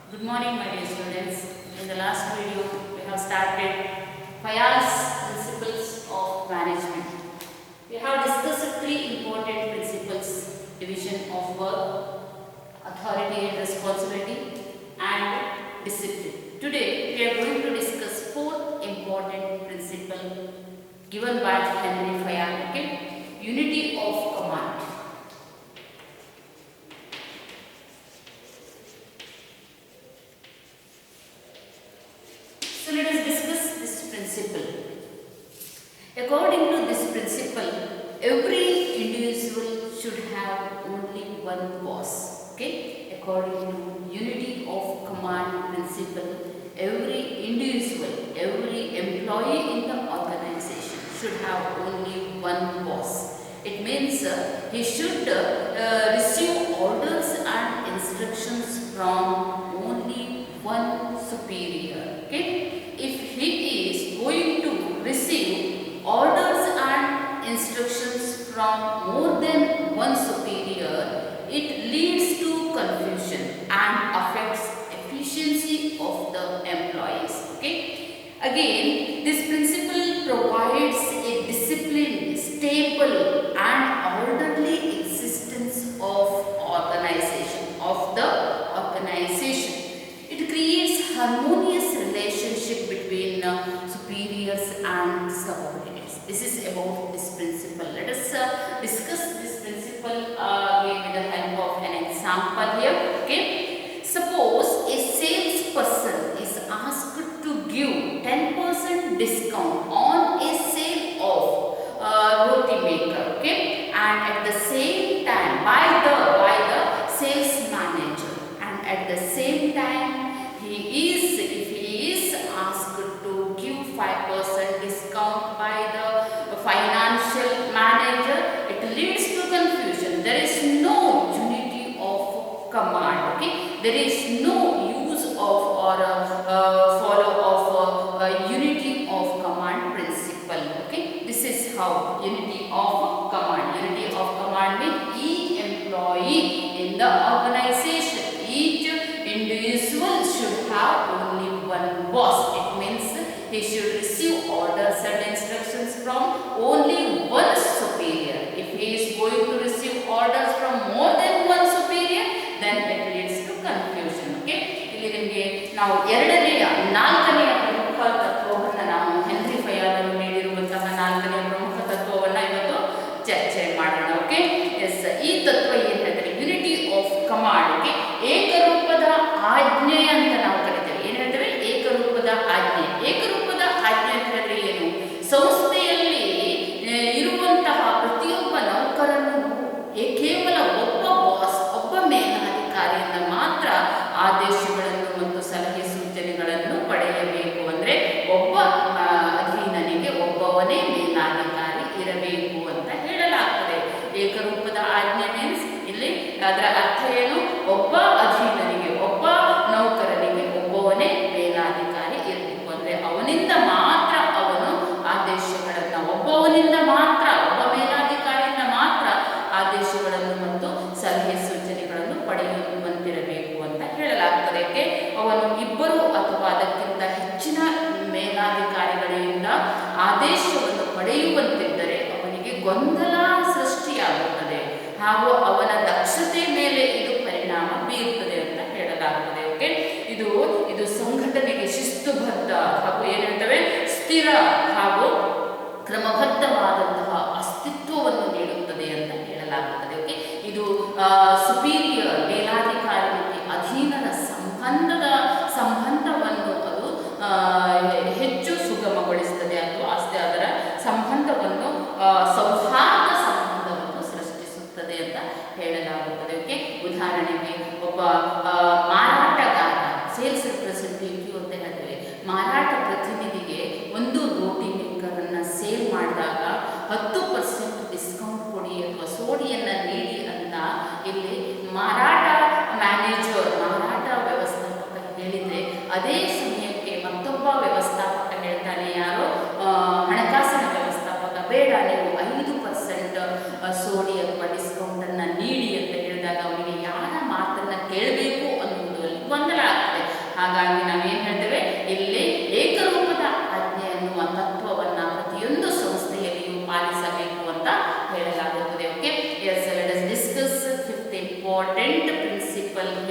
Good morning, my dear students. In the last video, we have started FIAL's principles of management. We have discussed three important principles: division of work, authority and responsibility, and discipline. Today, we are going to discuss fourth important principle given by Henry FIAL. Okay? Unity of command. So let us discuss this principle. According to this principle, every individual should have only one boss. Okay? According to unity of command principle, every individual, every employee in the organization should have only one boss. It means he should receive orders and instructions from only one superior. Okay? If he is going to receive orders and instructions from more than one superior, it leads to confusion and affects efficiency of the employees. Okay? Again, this principle provides a disciplined, stable and orderly existence of organization. It creates harmonious relationship between superiors and subordinates. This is about this principle. Let us discuss this principle with the help of an example here. Okay? Suppose a salesperson is asked to give 10% discount on a sale of roti maker. Okay? And at the same time, by the sales manager, and at the same time, if he is asked to give 5% discount by the financial manager, it leads to confusion. There is no unity of command. Okay? There is no use of or follow of unity of command principle. Okay? This is how unity of command. Unity of command means each employee in the organization, each individual should have only one boss. It means he should receive orders and instructions from only one superior. If he is going to receive orders from more than one superior, then it leads to confusion. Okay? ಇಲ್ಲಿ ನಿಮಗೆ ನಾವು ನಾಲ್ಕನೆಯ ಪ್ರಮುಖ ತತ್ವವನ್ನು ನಾವು henry ಫಯಾಲ್ ಅವರು ನೀಡಿರುವಂತಹ ನಾಲ್ಕನೆಯ ಪ್ರಮುಖ ತತ್ವವನ್ನು ಇವತ್ತು ಚರ್ಚೆ ಮಾಡೋಣ. ಓಕೆ? ಎಸ್, ಈ ತತ್ವ ಏನು ಹೇಳ್ತಾರೆ? Unity of command. ಓಕೆ? ಏಕರೂಪದ ಆಜ್ಞೆ ಅಂತ ನಾವು ಕರಿತೇವೆ. ಏನು ಹೇಳ್ತೇವೆ? ಏಕರೂಪದ ಆಜ್ಞೆ. ಏಕರೂಪದ ಆಜ್ಞೆ ಅಂತ ಹೇಳಿದ್ರೆ ಏನು? ಸಂಸ್ಥೆಯಲ್ಲಿ ಇರುವಂತಹ ಪ್ರತಿಯೊಬ್ಬ ನೌಕರನು ಕೇವಲ ಒಬ್ಬ ಬಾಸ್, ಒಬ್ಬ ಮೇಲಾಧಿಕಾರಿಯಿಂದ ಮಾತ್ರ ಆದೇಶಗಳನ್ನು ಮತ್ತು ಸಲಹೆ ಸೂಚನೆಗಳನ್ನು ಪಡೆಯಬೇಕು. ಅಂದರೆ ಒಬ್ಬ ಅಧೀನನಿಗೆ ಒಬ್ಬವನೇ ಮೇಲಾಧಿಕಾರಿ ಇರಬೇಕು ಅಂತ ಹೇಳಲಾಗ್ತದೆ. ಏಕರೂಪದ ಆಜ್ಞೆ ಮೀನ್ಸ್ ಇಲ್ಲಿ ಅದರ ಅರ್ಥ ಏನು? ಒಬ್ಬ ಅಧೀನನಿಗೆ, ಒಬ್ಬ ನೌಕರನಿಗೆ ಒಬ್ಬವನೇ ಮೇಲಾಧಿಕಾರಿ ಇರಬೇಕು. ಅಂದರೆ ಅವನಿಂದ ಮಾತ್ರ ಅವನು ಆದೇಶಗಳನ್ನು, ಒಬ್ಬವನಿಂದ ಮಾತ್ರ, ಒಬ್ಬ ಮೇಲಾಧಿಕಾರಿಯಿಂದ ಮಾತ್ರ ಆದೇಶಗಳನ್ನು ಮತ್ತು ಸಲಹೆ ಸೂಚನೆಗಳನ್ನು ಪಡೆಯುವಂತಿರಬೇಕು ಅಂತ ಹೇಳಲಾಗ್ತದೆ. ಅವನು ಇಬ್ಬರು ಅಥವಾ ಅದಕ್ಕಿಂತ ಹೆಚ್ಚಿನ ಮೇಲಾಧಿಕಾರಿಗಳಿಂದ ಆದೇಶವನ್ನು ಪಡೆಯುವಂತಿದ್ದರೆ ಅವನಿಗೆ ಗೊಂದಲ ಸೃಷ್ಟಿಯಾಗುತ್ತದೆ ಹಾಗೂ ಅವನ ದಕ್ಷತೆ ಮೇಲೆ ಇದು ಪರಿಣಾಮ ಬೀರುತ್ತದೆ ಅಂತ ಹೇಳಲಾಗುತ್ತದೆ. ಓಕೆ? ಇದು ಸಂಘಟನೆಗೆ ಶಿಸ್ತುಬದ್ಧ ಹಾಗೂ ಏನಂತವೆ ಸ್ಥಿರ ಹಾಗೂ ಕ್ರಮಬದ್ಧವಾದಂತಹ ಅಸ್ತಿತ್ವವನ್ನು ನೀಡುತ್ತದೆ ಅಂತ ಹೇಳಲಾಗುತ್ತದೆ. ಓಕೆ? ಇದು ಸುಪೀರಿಯರ್ ಮೇಲಾಧಿಕಾರಿ ಮತ್ತು ಅಧೀನರ ಸಂಬಂಧವನ್ನು ಅದು ಹೆಚ್ಚು ಸುಗಮಗೊಳಿಸುತ್ತದೆ ಅಥವಾ ಅದರ ಸಂಬಂಧವನ್ನು ಸೌಹಾರ್ದ ಸಂಬಂಧವನ್ನು ಸೃಷ್ಟಿಸುತ್ತದೆ ಅಂತ ಹೇಳಲಾಗುತ್ತದೆ. ಓಕೆ? ಉದಾಹರಣೆಗೆ ಒಬ್ಬ ಮಾರಾಟಗಾರ, ಸೇಲ್ಸ್ ರೆಪ್ರೆಸೆಂಟೇಟಿವ್ ಅಂತ ಹೇಳ್ತೇವೆ, ಮಾರಾಟ ಪ್ರತಿನಿಧಿಗೆ ಒಂದು ರೋಟಿ ಮೇಕರನ್ನು ಸೇಲ್ ಮಾಡಿದಾಗ 10% ಡಿಸ್ಕೌಂಟ್ ಕೊಡಿ ಅಥವಾ ಸೋಡಿಯನ್ನು ನೀಡಿ ಅಂತ ಇಲ್ಲಿ ಮಾರಾಟ ಮ್ಯಾನೇಜರ್, ಮಾರಾಟ ವ್ಯವಸ್ಥಾಪಕ ಹೇಳಿದರೆ, ಅದೇ ಸಮಯಕ್ಕೆ ಮತ್ತೊಬ್ಬ ವ್ಯವಸ್ಥಾಪಕ ಹೇಳ್ತಾನೆ, ಯಾರೋ ಹಣಕಾಸಿನ ವ್ಯವಸ್ಥಾಪಕ, ಬೇಡ ನೀವು 5% ಸೋಡಿ ಅಥವಾ ಡಿಸ್ಕೌಂಟನ್ನು ನೀಡಿ ಅಂತ ಹೇಳಿದಾಗ ಅವನಿಗೆ ಯಾರ ಮಾತನ್ನು ಕೇಳಬೇಕು ಅನ್ನುವುದರಲ್ಲಿ ಗೊಂದಲ ಆಗ್ತದೆ.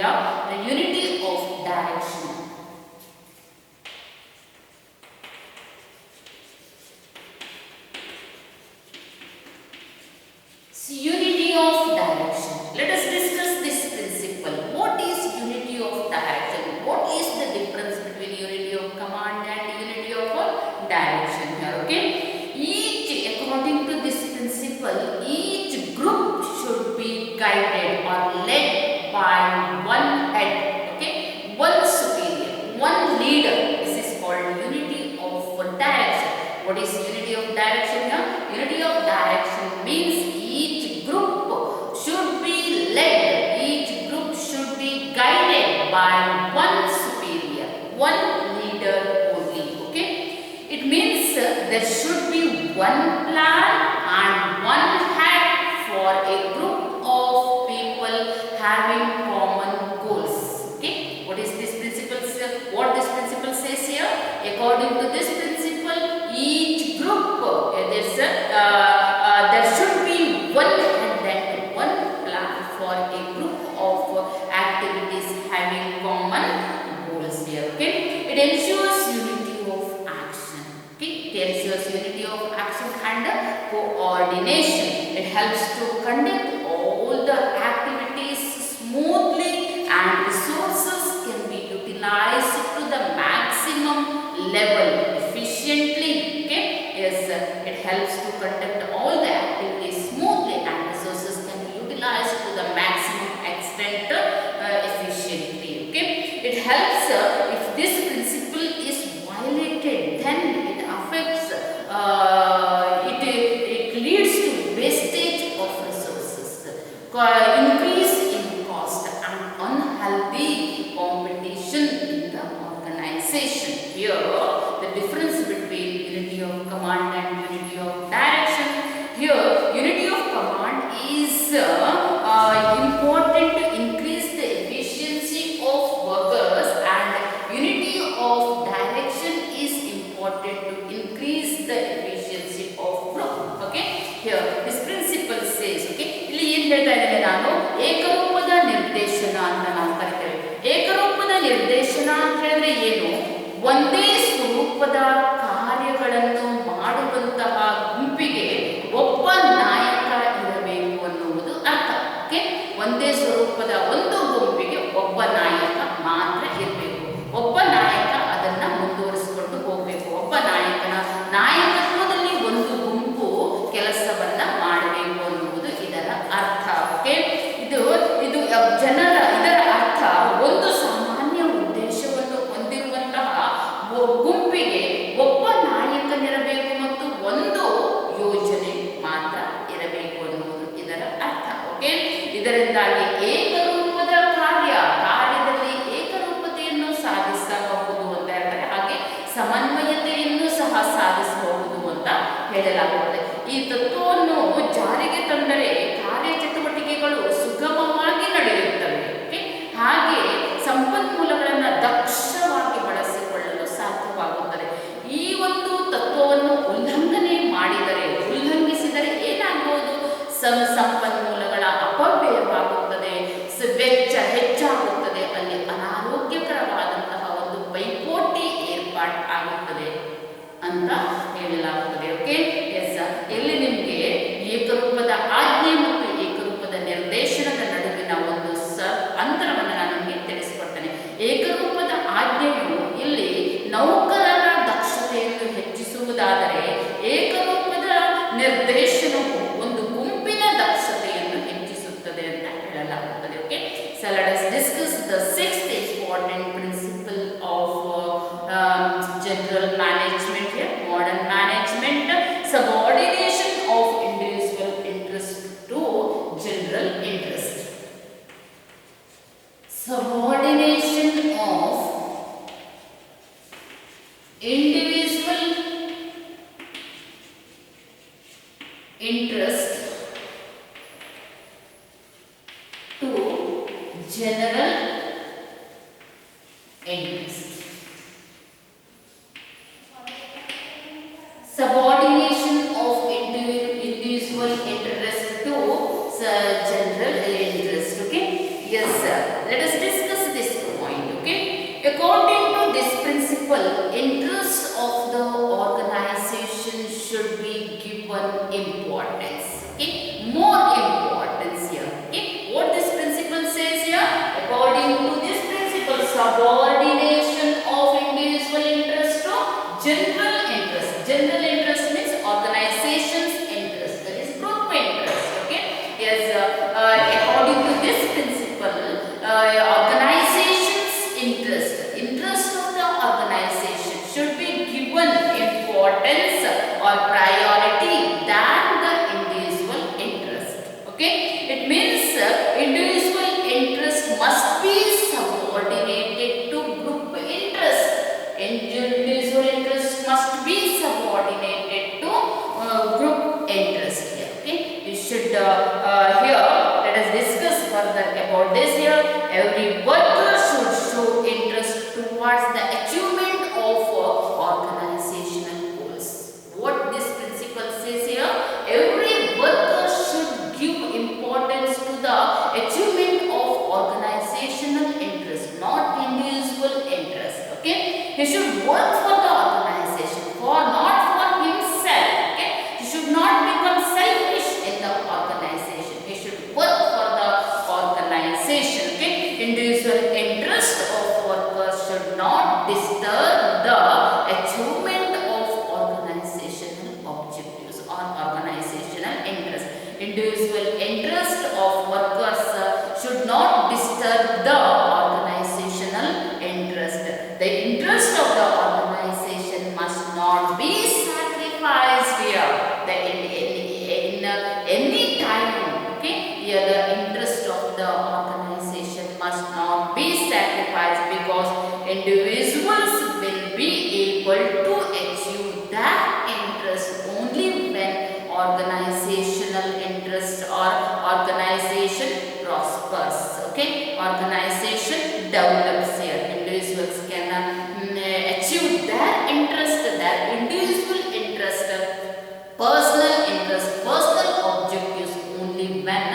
here the unity of direction. Unity of direction. Let us discuss this principle. What is unity of direction? What is the difference between unity of command and unity of direction here? Okay. According to this principle, each group should be guided or led by one head. Okay. One superior, one leader. This is called unity of direction. What is unity of direction here? Unity of direction means each group should be led, each group should be guided by one superior, one leader only. Okay. It means there should be one plan and one head for a group of people having common goals. Okay. What is this principle? What this principle says here? According to this principle, each group there should be one head and one plan for a group of activities having common goals here. Okay. It ensures unity of action. Okay. It ensures unity of action and coordination. It helps to conduct all the activities smoothly and resources can be utilized to the maximum level efficiently. Okay. Yes, it helps to conduct all the activities smoothly and resources can be utilized to the maximum extent efficiently. Okay. It helps if this principle is violated, then it affects it leads to wastage of resources, increase in cost and unhealthy competition in the organization. Here the difference between unity of command and unity of direction. Here unity of command is important to increase the efficiency of workers and unity of direction is important to increase the efficiency of group. Okay. Here this principle says, okay, ಇಲ್ಲಿ ಏನು ಹೇಳ್ತಾ ಇದ್ದೇನೆ ನಾನು, ಏಕರೂಪದ ನಿರ್ದೇಶನ ಅಂತ ನಾವು ಕರಿತೇವೆ. ಏಕರೂಪದ ನಿರ್ದೇಶನ ಅಂತ ಹೇಳಿದ್ರೆ ಏನು? ಒಂದೇ ಸ್ವರೂಪದ ಕಾರ್ಯಗಳನ್ನು ಮಾಡುವಂತಹ ಗುಂಪಿಗೆ ಒಬ್ಬ ನಾಯಕ ಇರಬೇಕು ಅನ್ನುವುದು ಅರ್ಥ. ಓಕೆ. ಒಂದೇ ಸ್ವರೂಪದ ಒಂದು ಗುಂಪಿಗೆ ಒಬ್ಬ ನಾಯಕ ಮಾತ್ರ ಇರಬೇಕು. ಒಬ್ಬ ನಾಯಕ ಅದನ್ನ ಮುಂದುವರಿಸಿಕೊಂಡು ಹೋಗಬೇಕು. ಒಬ್ಬ ನಾಯಕನ ನಾಯಕತ್ವದಲ್ಲಿ ಒಂದು ಗುಂಪು ಕೆಲಸವನ್ನ ಮಾಡಬೇಕು ಅನ್ನುವುದು ಇದರ ಅರ್ಥ. ಓಕೆ. ಇದು ಜನರ ಇದರ ಅರ್ಥ ಒಂದು ಸಾಮಾನ್ಯ ಉದ್ದೇಶವನ್ನು ಹೊಂದಿರುವಂತಹ ಗುಂಪಿಗೆ ಒಬ್ಬ ನಾಯಕನಿರಬೇಕು ಮತ್ತು ಒಂದು ಯೋಜನೆ ಮಾತ್ರ ಇರಬೇಕು ಅನ್ನುವುದು ಇದರ ಅರ್ಥ. ಓಕೆ. ಇದರಿಂದಾಗಿ ಏಕರೂಪದ ಕಾರ್ಯದಲ್ಲಿ ಏಕರೂಪತೆಯನ್ನು ಸಾಧಿಸಬಹುದು ಅಂತ ಹೇಳ್ತಾರೆ. ಹಾಗೆ ಸಮನ್ವಯತೆಯನ್ನು ಸಹ ಸಾಧಿಸಬಹುದು ಅಂತ ಹೇಳಲಾಗುತ್ತದೆ. ಈ ತತ್ವವನ್ನು ಜಾರಿಗೆ ತಂದರೆ ಕಾರ್ಯಚಟುವಟಿಕೆಗಳು ಸುಗಮವಾಗಿ ನಡೆಯುತ್ತವೆ. ಓಕೆ. ಹಾಗೆ ಸಂಪನ್ಮೂಲಗಳನ್ನು ದಕ್ಷವಾಗಿ ಬಳಸಿಕೊಳ್ಳಲು ಸಾಧ್ಯವಾಗುತ್ತದೆ. ಈ ಒಂದು ತತ್ವವನ್ನು ಉಲ್ಲಂಘಿಸಿದರೆ ಏನಾಗಬಹುದು? ಸಂಪನ್ಮೂಲಗಳ ಅಪವ್ಯಯವಾಗುತ್ತದೆ, ವೆಚ್ಚ ಹೆಚ್ಚಾಗುತ್ತದೆ, ಅಲ್ಲಿ ಅನಾರೋಗ್ಯಕರವಾದಂತಹ ಒಂದು ಪೈಪೋಟಿ ಆಗುತ್ತದೆ ಅಂತ ಹೇಳಲಾಗುತ್ತದೆ. ಓಕೆ. ಎಸ್, ಇಲ್ಲಿ ನಿಮಗೆ ಏಕರೂಪದ ಆಜ್ಞೆ ಮತ್ತು ಏಕರೂಪದ ನಿರ್ದೇಶನದ ನಡುವಿನ ಒಂದು ಅಂತರವನ್ನು ನಾನು ನಿಮಗೆ ತಿಳಿಸಿಕೊಡ್ತೇನೆ. ಏಕರೂಪದ ಆಜ್ಞೆಯು ಇಲ್ಲಿ ನೌಕರರ ದಕ್ಷತೆಯನ್ನು ಹೆಚ್ಚಿಸುವುದಾದರೆ, ಏಕರೂಪದ ನಿರ್ದೇಶನವು ಒಂದು ಗುಂಪಿನ ದಕ್ಷತೆಯನ್ನು ಹೆಚ್ಚಿಸುತ್ತದೆ ಅಂತ ಹೇಳಲಾಗುತ್ತದೆ. Okay. So let us discuss the sixth important principle of general management here, modern management, subordination of individual interest to general interest. Subordination of individual interest to general interest. Subordination of individual interest to general interest. Okay. Yes, sir. Let us discuss should work for the organization, for not for himself. Okay, he should not become selfish in the organization. He should work for the organization. Okay, individual interest of workers should not disturb the achievement of organizational objectives or organizational interest. Individual interest of workers should not disturb the organizational interest. The interest of the organization must not be sacrificed here. In any time, okay, here the interest of the organization must not be sacrificed, because individuals will be able to achieve that interest only when organizational interest or organization prospers. Okay, organization develops here. Individuals can achieve their interest, their individual interest, personal objectives only when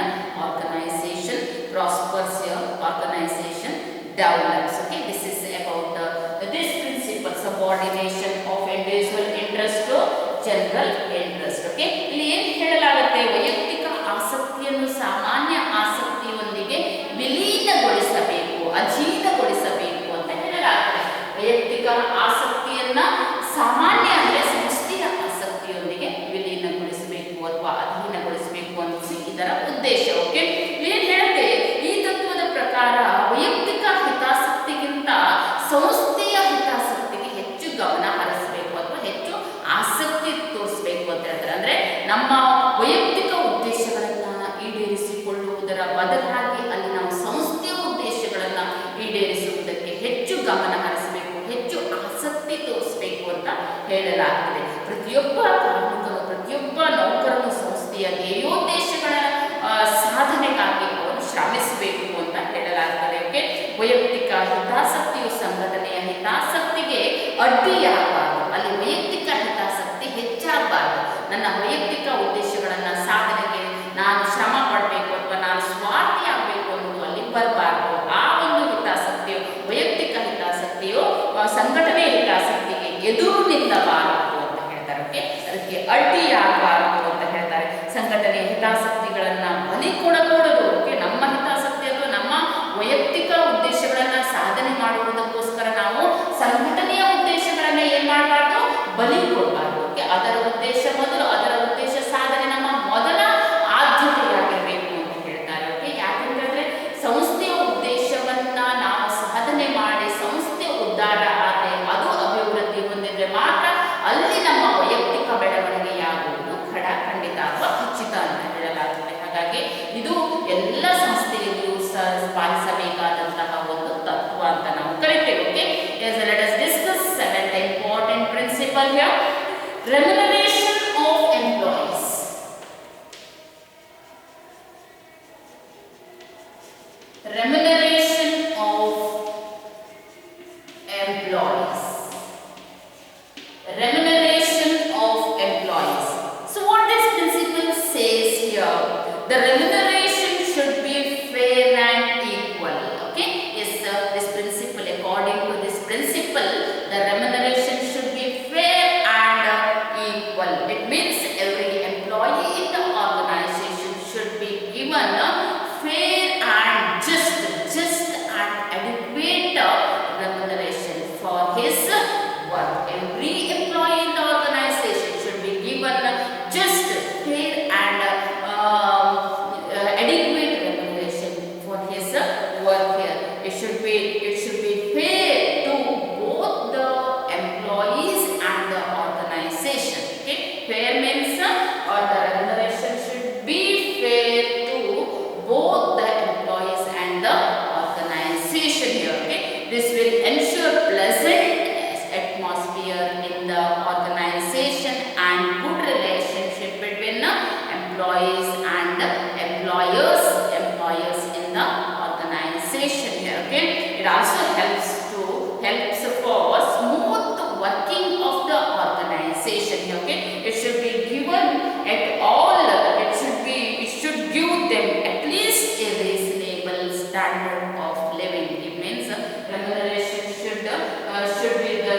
organization prospers here, organization develops. Okay, this is about this principle, subordination of individual interest to general interest. Okay, ಇಲ್ಲಿ ಏನು ಹೇಳಲಾಗುತ್ತೆ, ವೈಯಕ್ತಿಕ ಆಸಕ್ತಿಯನ್ನು ಸಾಮಾನ್ಯ ಆಸಕ್ತಿಯೊಂದಿಗೆ ವಿಲೀನಗೊಳಿಸಬೇಕು, ಅಧೀನಗೊಳಿಸಬೇಕು ಅಂತ ಹೇಳಲಾಗುತ್ತೆ. ವೈಯಕ್ತಿಕ ಆಸಕ್ತಿಯನ್ನ ಸಾಮಾನ್ಯ ಅಂದರೆ ಸಂಸ್ಥೆಯ ಆಸಕ್ತಿಯೊಂದಿಗೆ ವಿಲೀನಗೊಳಿಸಬೇಕು ಅಥವಾ ಅಧೀನಗೊಳಿಸಬೇಕು ಅನ್ನೋದು ಇದರ ಉದ್ದೇಶ. ಓಕೆ, ಏನು ಹೇಳುತ್ತೆ, ಈ ತತ್ವದ ಪ್ರಕಾರ ವೈಯಕ್ತಿಕ ಹಿತಾಸಕ್ತಿಗಿಂತ ಸಂಸ್ಥೆಯ ಹಿತಾಸಕ್ತಿಗೆ ಹೆಚ್ಚು ಗಮನ ಹರಿಸಬೇಕು ಅಥವಾ ಹೆಚ್ಚು ಆಸಕ್ತಿ ತೋರಿಸಬೇಕು ಅಂತ ಹೇಳ್ತಾರೆ. ಅಂದ್ರೆ ನಮ್ಮ ವೈಯಕ್ತಿಕ ಉದ್ದೇಶಗಳನ್ನ ಈಡೇರಿಸಿಕೊಳ್ಳುವುದರ ಬದಲಾಗಿ ಅಲ್ಲಿ ನಾವು ಸಂಸ್ಥೆಯ ಉದ್ದೇಶಗಳನ್ನ ಈಡೇರಿಸುವುದಕ್ಕೆ ಹೆಚ್ಚು ಗಮನ ಹರಿಸಬೇಕು, ಹೆಚ್ಚು ಆಸಕ್ತಿ ತೋರಿಸಬೇಕು ಅಂತ ಹೇಳಲಾಗ್ತದೆ. ಪ್ರತಿಯೊಬ್ಬ ಕಾರ್ಮಿಕನು, ಪ್ರತಿಯೊಬ್ಬ ನೌಕರನು ಸಂಸ್ಥೆಯ ಧ್ಯೇಯೋದ್ದೇಶಗಳ ಸಾಧನೆಗಾಗಿ ಅವರು ಶ್ರಮಿಸಬೇಕು ಅಂತ ಹೇಳಲಾಗ್ತದೆ. ಓಕೆ, ವೈಯಕ್ತಿಕ ಹಿತಾಸಕ್ತಿಯು ಸಂಘಟನೆಯ ಹಿತಾಸಕ್ತಿಗೆ ಅಡ್ಡಿಯಾಗಬಾರದು. ಅಲ್ಲಿ ವೈಯಕ್ತಿಕ ಹಿತಾಸಕ್ತಿ ಹೆಚ್ಚಾಗಬಾರದು. ನನ್ನ ವೈಯಕ್ತಿಕ ಉದ್ದೇಶಗಳನ್ನ ಸಾಧನೆಗೆ ನಾನು ಶ್ರಮ ಪಡಬೇಕು ಅಥವಾ ನಾನು ಸ್ವಾರ್ಥಿ ಆಗಬೇಕು ಅನ್ನೋದು ಅಲ್ಲಿ ಬರಬಾರದು. ಆ ಒಂದು ಹಿತಾಸಕ್ತಿಯು, ವೈಯಕ್ತಿಕ ಹಿತಾಸಕ್ತಿಯು ಸಂಘಟನೆಯ ಹಿತಾಸಕ್ತಿಗೆ ಎದುರು ನಿಲ್ಲಬಾರದು ಅಂತ ಹೇಳ್ತಾರೆ. ಓಕೆ, ಅದಕ್ಕೆ ಅಡ್ಡಿಯಾಗಬಾರದು ಅಂತ ಹೇಳ್ತಾರೆ. ಸಂಘಟನೆಯ ಹಿತಾಸಕ್ತಿಗಳನ್ನ ಬಲಿ ಕೊಡಕೂಡದು. ಓಕೆ, ನಮ್ಮ ಹಿತಾಸಕ್ತಿ ಅಥವಾ ನಮ್ಮ ವೈಯಕ್ತಿಕ ಉದ್ದೇಶಗಳನ್ನ ಸಾಧನೆ ಮಾಡುವುದಕ್ಕೋಸ್ಕರ ನಾವು ಸಂಘಟನೆಯ ಉದ್ದೇಶಗಳನ್ನ ಏನ್ ಮಾಡಬಾರ್ದು, ಬಲಿ ಕೊಡಬಾರ್ದು. ಓಕೆ, ಅದರ ಉದ್ದೇಶ ಮೊದಲು, ಅದರ ಉದ್ದೇಶ ಸಾಧನೆ ನಮ್ಮ ಮೊದಲ ಆದ್ಯತೆಯಾಗಿರಬೇಕು ಅಂತ ಹೇಳ್ತಾರೆ. ಓಕೆ, ಯಾಕಂದ್ರೆ ಸಂಸ್ಥೆಯ ಉದ್ದೇಶವನ್ನ ನಾವು ಸಾಧನೆ ಮಾಡಿ ಸಂಸ್ಥೆ ಉದ್ಧಾರ ಆದರೆ, ಅದು ಅಭಿವೃದ್ಧಿ ಹೊಂದಿದ್ರೆ ಮಾತ್ರ ಅಲ್ಲಿ ನಮ್ಮ ವೈಯಕ್ತಿಕ ಬೆಳವಣಿಗೆಯಾಗುವುದು ಖಂಡಿತ ಅಥವಾ ಖಚಿತ ಅಂತ ಹೇಳಲಾಗುತ್ತದೆ. ಹಾಗಾಗಿ ಇದು ಎಲ್ಲ ಸಂಸ್ಥೆಯಲ್ಲಿಯೂ ಪಾಲಿಸಬೇಕಾದಂತಹ ಒಂದು ತತ್ವ ಅಂತ ನಾವು ಕರಿತೇವೆ. Okay, let us discuss seventh important principle here, remuneration of employees. Remuneration of employees. Remuneration of employees. So what this principle says here, the remuneration should be fair and equal. Okay, yes, this principle, according to this principle, the remuneration should be fair and equal. It means every employee in the organization should be given fair and just and adequate remuneration for his work. Every employee in the organization should be given just, fair and adequate remuneration for his work here. It should be fair to both the employees and the organization. Okay, fair means or the remuneration should be fair to both the employees and the organization here. Okay, this will ensure pleasant atmosphere in the organization and good relationship between employees and employers in the organization here. Okay, it also helps for smooth working of the organization here. Okay, it should be given at all, it should give them at least a reasonable standard of living. It means remuneration should be the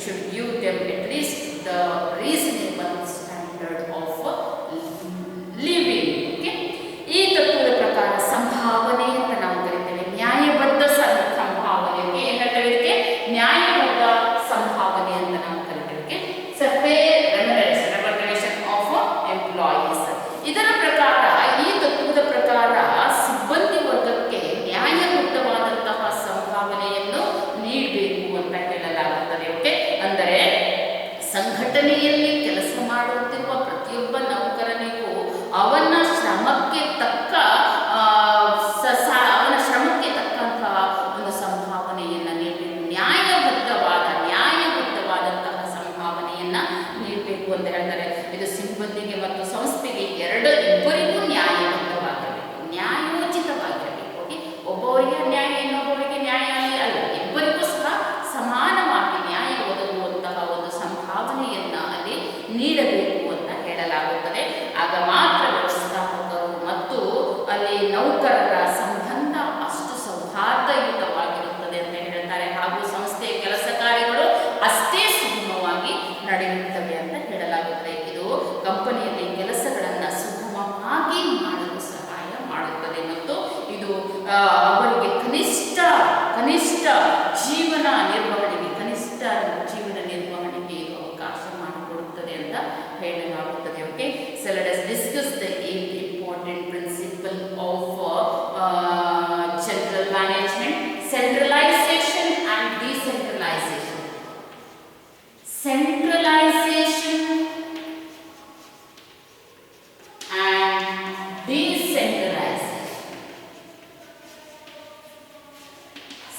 should give them at least the reasonable standard of living. Okay? ಈ ತತ್ವದ ಪ್ರಕಾರ ಸಂಭಾವನೆ ಅಂತ ನಾವು ಕರಿತೇವೆ. ನ್ಯಾಯಬದ್ಧ ಸಂಭಾವನೆ. Okay? ಏನ್ ಹೇಳ್ತೇವೆ ಇದಕ್ಕೆ? ನ್ಯಾಯಬದ್ಧ ಸಂಭಾವನೆ ಅಂತ ನಾವು ಕರಿತೇವೆ. fair remuneration of employees. ಇದರ ಪ್ರಕಾರ, ಈ ತತ್ವದ ಪ್ರಕಾರ ಸಿಬ್ಬಂದಿ ವರ್ಗಕ್ಕೆ ನ್ಯಾಯಬದ್ಧವಾದಂತಹ ಸಂಭಾವನೆಯನ್ನು ನೀಡಬೇಕು ಅಂತ ಹೇಳಲಾಗುತ್ತದೆ. ಓಕೆ, ಅಂದರೆ ಸಂಘಟನೆಯಲ್ಲಿ ಕೆಲಸ ಮಾಡುತ್ತಿರುವ ಪ್ರತಿಯೊಬ್ಬ ನೌಕರನಿಗೂ ಅವನ ಶ್ರಮಕ್ಕೆ ತಕ್ಕಂತಹ ಒಂದು ಸಂಭಾವನೆಯನ್ನು ನೀಡಬೇಕು. ನ್ಯಾಯಬದ್ಧವಾದಂತಹ ಸಂಭಾವನೆಯನ್ನ ನೀಡಬೇಕು ಅಂತ ಹೇಳ್ತಾರೆ. ಇದು ಸಿಬ್ಬಂದಿಗೆ ಮತ್ತು ಸಂಸ್ಥೆಗೆ ಇಬ್ಬರಿಗೂ ನ್ಯಾಯಬದ್ಧವಾಗಿರಬೇಕು, ನ್ಯಾಯೋಚಿತವಾಗಿರಬೇಕು. ಓಕೆ, ಒಬ್ಬರಿಗೆ ನ್ಯಾಯ, ಇನ್ನೊಬ್ಬರಿಗೆ ನ್ಯಾಯ ಅಲ್ಲ, ಇಬ್ಬರಿಗೂ ಸಹ ಸಮಾನವಾಗಿ ನ್ಯಾಯ ಒದಗುವಂತಹ ಒಂದು ಸಂಭಾವನೆಯನ್ನ ಅಲ್ಲಿ ನೀಡಬೇಕು ಅಂತ ಹೇಳಲಾಗುತ್ತದೆ. ಆಗ ಮಾತ್ರ ವ್ಯವಸ್ಥಾಪಕರು ಮತ್ತು ಅಲ್ಲಿ ನೌಕರರ ಸಂಬಂಧ ಅಷ್ಟು ಸೌಹಾರ್ದಯುತವಾಗಿರುತ್ತದೆ ಅಂತ ಹೇಳ್ತಾರೆ. ಹಾಗೂ ಸಂಸ್ಥೆಯ ಕೆಲಸ ಕಾರ್ಯಗಳು ಅಷ್ಟೇ ಸುಗಮವಾಗಿ ನಡೆಯುತ್ತವೆ ಅಂತ ಹೇಳಲಾಗುತ್ತದೆ. ಇದು ಕಂಪನಿಯಲ್ಲಿ ಕೆಲಸಗಳನ್ನು ಸುಗಮವಾಗಿ ಮಾಡಲು ಸಹಾಯ ಮಾಡುತ್ತದೆ ಮತ್ತು ಇದು ಅವರಿಗೆ ಕನಿಷ್ಠ ಜೀವನ ನಿರ್ವಹಣೆಗೆ ಇದು ಅವಕಾಶ ಮಾಡಿಕೊಡುತ್ತದೆ ಅಂತ ಹೇಳಲಾಗುತ್ತದೆ. Okay, so let us discuss the 8 important principle of general management: centralization and decentralization. Centralization and decentralization.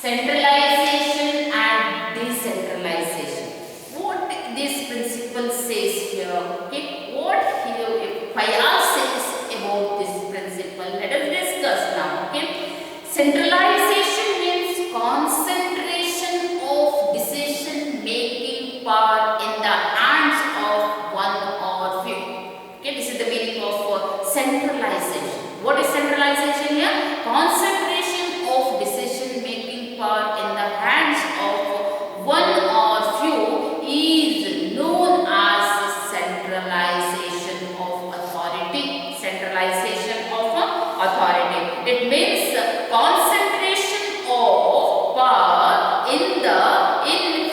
Centralization and decentralization. What this principle says here? Okay, what here Payal says about this principle? Let us discuss now. Okay, centralization means concentration of decision making power in the hands of one or few. Okay, this is the meaning of centralization. What is centralization here? Concentration of decision making power in the hands of one or few is known as centralization of authority. Centralization of authority. It means concentration of power in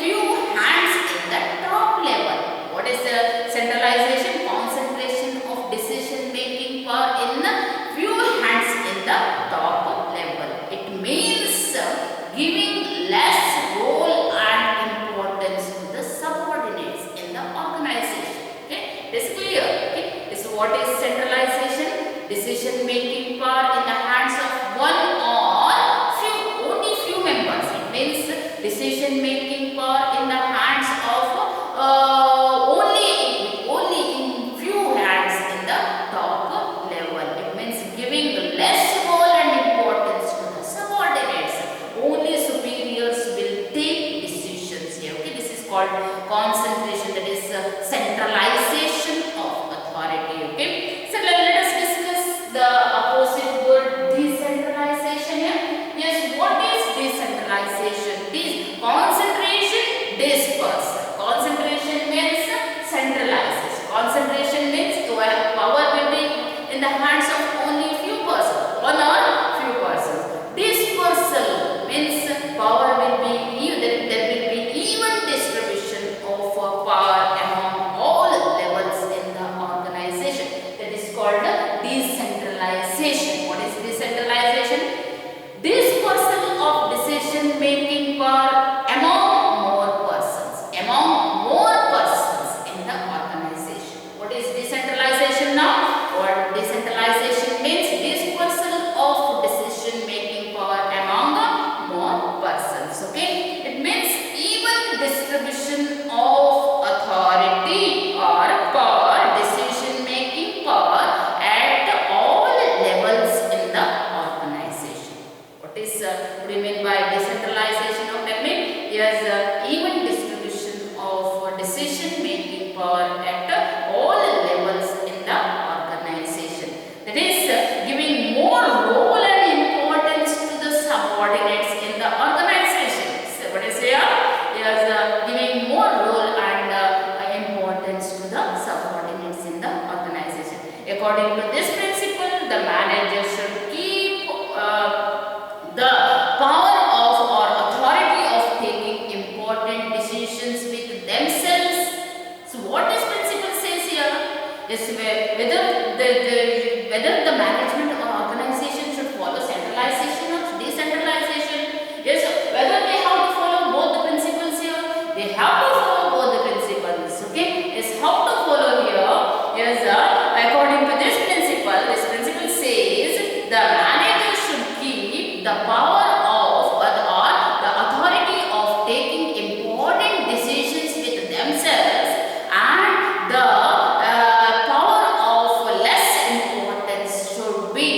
few hands in the top level. What is the centralization? Concentration of decision making power in few hands in the top level. It means giving less role and importance to the subordinates in the organization. Okay, this is clear. Okay, this is what is centralization. Decision making power in the hands of one or few, only few members. It means decision making power in the hands of only in few hands in the top level. It means giving less role and importance to the subordinates. Only superiors will take decisions here. Okay, this is called concentration, that is centralization of authority. Okay, so let us discuss the opposite word, decentralization here. Yes, what is decentralization? Concentration, dispersal. Concentration means centralization. Concentration means power will be in the hands of only few persons, one or few persons. Dispersal means power will be there will be even distribution of power among all levels in the organization. That is called decentralization. What is decentralization? Dispersal of decision making power among more persons in the organization. What is decentralization now? What decentralization means? Dispersal of decision making power among more persons. Okay, it means even distribution of authority or power, decision making power at all levels in the organization. What do you mean by decentralization of that mean? Yes, even distribution of decision making power at all levels in the organization. That is giving more role and importance to the subordinates in the organization. So what is here? Yes, giving more According to this principle, the manager should keep the power of or authority of taking important decisions with themselves. So what this principle says here is whether the management or organization should follow centralization or decentralization. Yes, whether they have to follow both the principles here, they have to follow both the principles. Okay, is how to follow here. Yes, according to this principle says the manager should keep the power of or the authority of taking important decisions with themselves, and the power of less importance should be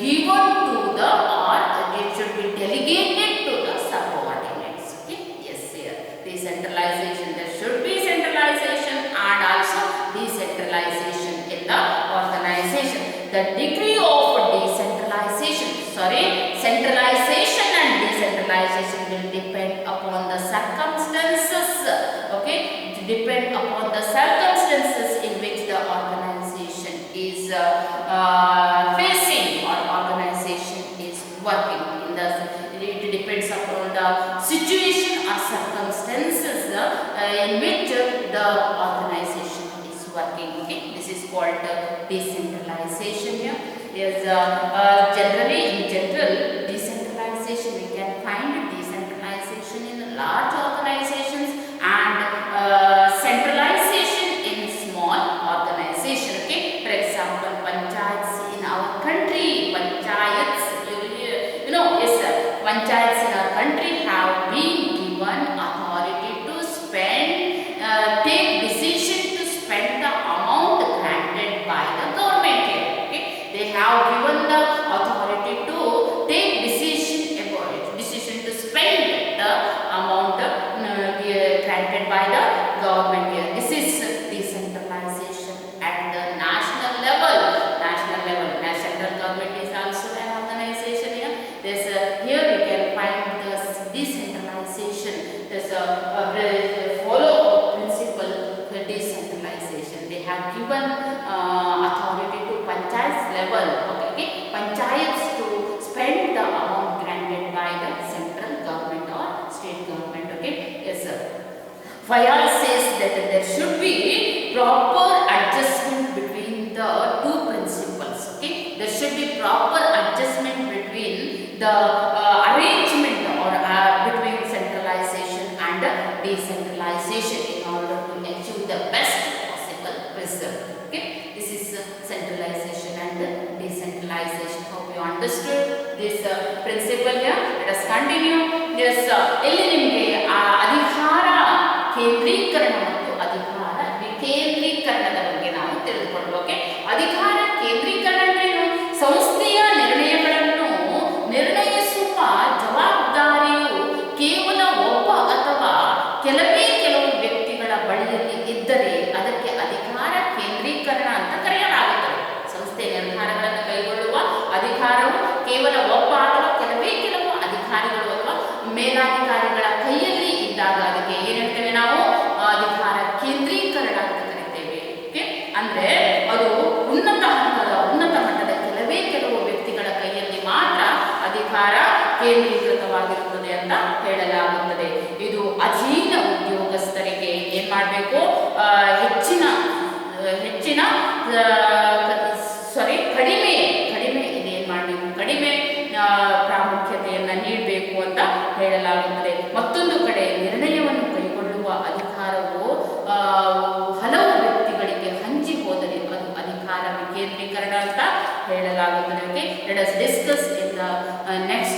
given to the or it should be delegated to the subordinates. Okay, yes, here decentralization, there should be centralization and also decentralization in the organization. The degree of centralization and decentralization will depend upon the circumstances. Okay, it depend upon the circumstances in which the organization is facing or organization is working. It depends upon the situation or circumstances in which the organization is working. Okay, this is called decentralization here. Yes, generally in general decentralization, we can find decentralization in large organizations and centralization in small organization. Okay, for example, panchayats in our country, panchayats in our country have been given authority to spend, take decision to spend the amount granted by the government here. Okay, they have given the authority to take decision to spend the amount granted by the government here. This is decentralization at the national level. Central government is also an organization here. There's here we can find this decentralization. There's follow principle for decentralization. They have given authority to panchayats level. Okay, panchayats to spend the amount granted by the central government or state government. Okay, yes sir. Fayal says that there should be proper adjustment between the two principles. Okay, there should be proper adjustment between the arrangement or between centralization and decentralization in order to achieve the best possible result. Okay, this is centralization and decentralization. Hope you understood this principle here. Let us continue. Yes, ಇಲ್ಲಿ ನಿಮಗೆ ಅಧಿಕಾರ ಕೇಂದ್ರೀಕರಣ ಮತ್ತು ಅಧಿಕಾರ ವಿಕೇಂದ್ರೀಕರಣದ ಬಗ್ಗೆ ನಾವು ತಿಳಿದುಕೊಳ್ಳಬೇಕು. ಅಧಿಕಾರ ಕೇಂದ್ರೀಕರಣ ಅಂದ್ರೇನು? ಸಂಸ್ಥೆಯ ನಿರ್ಣಯಗಳನ್ನು ನಿರ್ಣಯಿಸುವ ಜವಾಬ್ದಾರಿಯು ಕೇವಲ ಒಬ್ಬ ಅಥವಾ ಕೆಲವೇ ಕೆಲವು ವ್ಯಕ್ತಿಗಳ ಬಳಿಯಲ್ಲಿ ಇದ್ದರೆ ಅದಕ್ಕೆ ಅಧಿಕಾರ ಕೇಂದ್ರೀಕರಣ ಅಂತ ಕರೆಯಲಾಗುತ್ತದೆ. ಸಂಸ್ಥೆ ನಿರ್ಧಾರಗಳನ್ನು ಕೈಗೊಳ್ಳುವ ಅಧಿಕಾರವು ಕೇವಲ ಒಬ್ಬ ಅಥವಾ ಕೆಲವೇ ಕೆಲವು ಅಧಿಕಾರಿಗಳು ಅಥವಾ ಮೇಲಾಧಿಕಾರಿಗಳ ಕೈಯಲ್ಲಿ ಇದ್ದಾಗ ಅದಕ್ಕೆ ಏನ್ ಹೇಳ್ತೇವೆ ನಾವು? ಅಧಿಕಾರ ಕೇಂದ್ರೀಕರಣ ಅಂತ ಕರಿತೇವೆ. ಓಕೆ, ಅಂದ್ರೆ ಅದು ಉನ್ನತ ಮಟ್ಟದ ಕೆಲವೇ ಕೆಲವು ವ್ಯಕ್ತಿಗಳ ಕೈಯಲ್ಲಿ ಮಾತ್ರ ಅಧಿಕಾರ ಕೇಂದ್ರೀಕೃತವಾಗಿರುತ್ತದೆ ಅಂತ ಹೇಳಲಾಗುತ್ತದೆ. ಇದು ಅಧೀನ ಉದ್ಯೋಗಸ್ಥರಿಗೆ ಏನ್ ಮಾಡಬೇಕು? ಕಡಿಮೆ ಇದೇನ್ ಮಾಡಬೇಕು? ಕಡಿಮೆ ಪ್ರಾಮುಖ್ಯತೆಯನ್ನು ನೀಡಬೇಕು ಅಂತ ಹೇಳಲಾಗುತ್ತದೆ. ಮತ್ತೊಂದು ಕಡೆ ನಿರ್ಣಯವನ್ನು ಕೈಗೊಳ್ಳುವ ಅಧಿಕಾರವು ಹಲವು ವ್ಯಕ್ತಿಗಳಿಗೆ ಹಂಚಿ ಹೋದರೆ ಅದು ಅಧಿಕಾರ ವಿಕೇಂದ್ರೀಕರಣ ಅಂತ ಹೇಳಲಾಗುತ್ತದೆ. Okay, let us discuss in the next